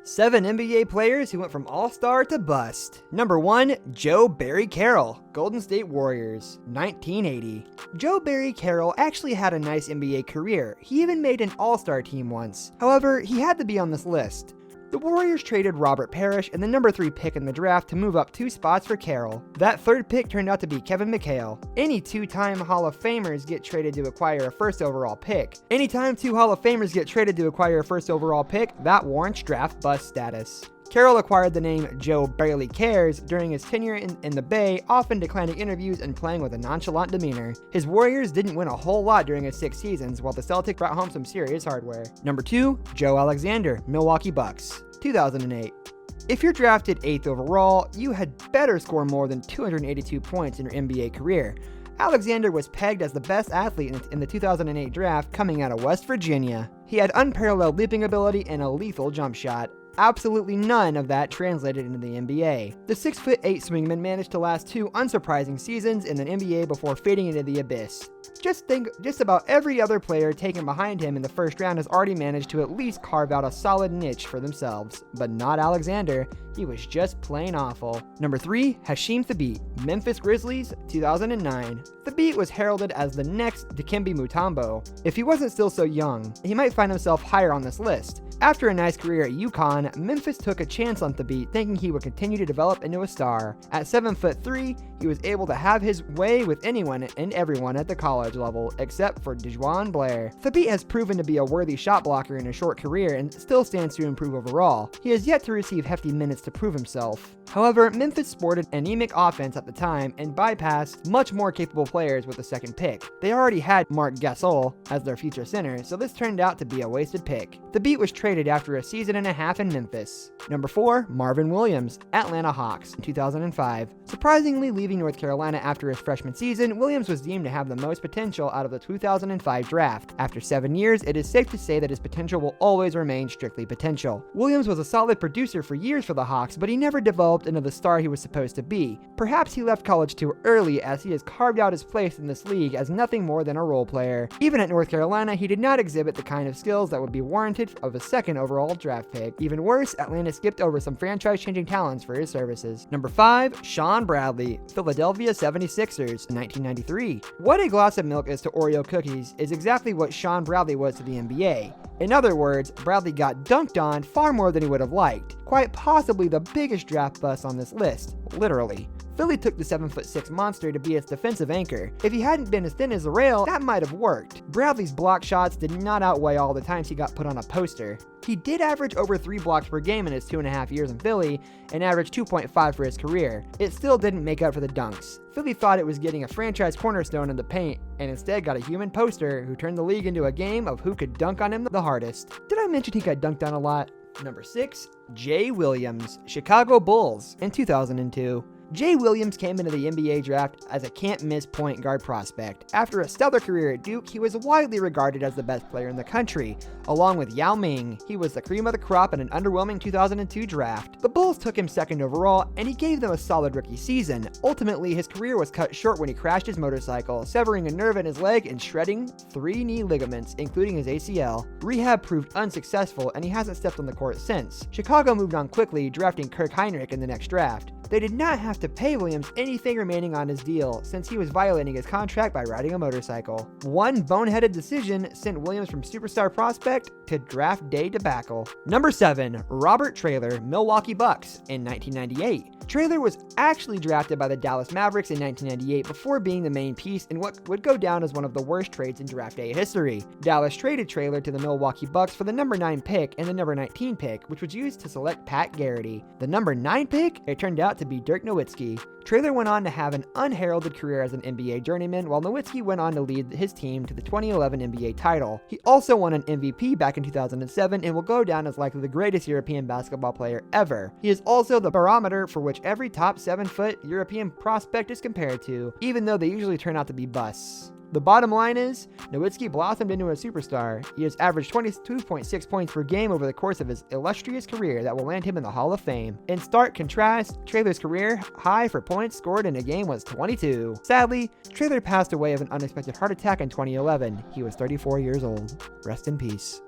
7 NBA players who went from all-star to bust. Number 1, Joe Barry Carroll, Golden State Warriors, 1980. Joe Barry Carroll actually had a nice NBA career. He even made an all-star team once. However, he had to be on this list. The Warriors traded Robert Parrish and the number 3 pick in the draft to move up 2 spots for Carroll. That 3rd pick turned out to be Kevin McHale. Any 2-time Hall of Famers get traded to acquire a 1st overall pick. Anytime 2 Hall of Famers get traded to acquire a 1st overall pick, that warrants draft bust status. Carroll acquired the name Joe Barely Cares during his tenure in the Bay, often declining interviews and playing with a nonchalant demeanor. His Warriors didn't win a whole lot during his 6 seasons, while the Celtics brought home some serious hardware. Number 2, Joe Alexander, Milwaukee Bucks, 2008. If you're drafted 8th overall, you had better score more than 282 points in your NBA career. Alexander was pegged as the best athlete in the 2008 draft coming out of West Virginia. He had unparalleled leaping ability and a lethal jump shot. Absolutely none of that translated into the NBA. The 6'8" swingman managed to last 2 unsurprising seasons in the NBA before fading into the abyss. Just about every other player taken behind him in the first round has already managed to at least carve out a solid niche for themselves, but not Alexander. He was just plain awful. Number 3, Hasheem Thabeet, Memphis Grizzlies, 2009. Thabeet was heralded as the next Dikembe Mutombo. If he wasn't still so young, he might find himself higher on this list. After a nice career at UConn, Memphis took a chance on Thabeet, thinking he would continue to develop into a star. At 7'3", he was able to have his way with anyone and everyone at the college level, except for DeJuan Blair. Thabeet has proven to be a worthy shot blocker in a short career and still stands to improve overall. He has yet to receive hefty minutes to prove himself. However, Memphis sported an anemic offense at the time and bypassed much more capable players with the 2nd pick. They already had Marc Gasol as their future center, so this turned out to be a wasted pick. Thabeet was traded after a season and a half in Memphis. Number 4, Marvin Williams, Atlanta Hawks, 2005. Surprisingly, leaving North Carolina after his freshman season, Williams was deemed to have the most potential out of the 2005 draft. After 7 years, it is safe to say that his potential will always remain strictly potential. Williams was a solid producer for years for the Hawks, but he never developed into the star he was supposed to be. Perhaps he left college too early, as he has carved out his place in this league as nothing more than a role player. Even at North Carolina, he did not exhibit the kind of skills that would be warranted of a 2nd overall draft pick. Even worse, Atlanta skipped over some franchise-changing talents for his services. Number 5, Sean Bradley, Philadelphia 76ers, 1993. What a glass of milk is to Oreo cookies is exactly what Sean Bradley was to the NBA. In other words, Bradley got dunked on far more than he would have liked. Quite possibly the biggest draft bust on this list, literally. Philly took the 7'6" monster to be its defensive anchor. If he hadn't been as thin as a rail, that might have worked. Bradley's block shots did not outweigh all the times he got put on a poster. He did average over 3 blocks per game in his 2.5 years in Philly, and averaged 2.5 for his career. It still didn't make up for the dunks. Philly thought it was getting a franchise cornerstone in the paint, and instead got a human poster who turned the league into a game of who could dunk on him the hardest. Did I mention he got dunked on a lot? Number 6, Jay Williams, Chicago Bulls, in 2002. Jay Williams came into the NBA draft as a can't-miss point guard prospect. After a stellar career at Duke, he was widely regarded as the best player in the country. Along with Yao Ming, he was the cream of the crop in an underwhelming 2002 draft. The Bulls took him 2nd overall, and he gave them a solid rookie season. Ultimately, his career was cut short when he crashed his motorcycle, severing a nerve in his leg and shredding 3 knee ligaments, including his ACL. Rehab proved unsuccessful, and he hasn't stepped on the court since. Chicago moved on quickly, drafting Kirk Heinrich in the next draft. They did not have to pay Williams anything remaining on his deal, since he was violating his contract by riding a motorcycle. One boneheaded decision sent Williams from superstar prospect to draft day debacle. Number 7, Robert Traylor, Milwaukee Bucks, in 1998. Traylor was actually drafted by the Dallas Mavericks in 1998 before being the main piece in what would go down as one of the worst trades in draft day history. Dallas traded Traylor to the Milwaukee Bucks for the number 9 pick and the number 19 pick, which was used to select Pat Garrity. The number 9 pick, it turned out to be Dirk Nowitzki. Traylor went on to have an unheralded career as an NBA journeyman, while Nowitzki went on to lead his team to the 2011 NBA title. He also won an MVP back in 2007 and will go down as likely the greatest European basketball player ever. He is also the barometer for which every top 7-foot European prospect is compared to, even though they usually turn out to be busts. The bottom line is, Nowitzki blossomed into a superstar. He has averaged 22.6 points per game over the course of his illustrious career that will land him in the Hall of Fame. In stark contrast, Traylor's career high for points scored in a game was 22. Sadly, Traylor passed away of an unexpected heart attack in 2011. He was 34 years old. Rest in peace.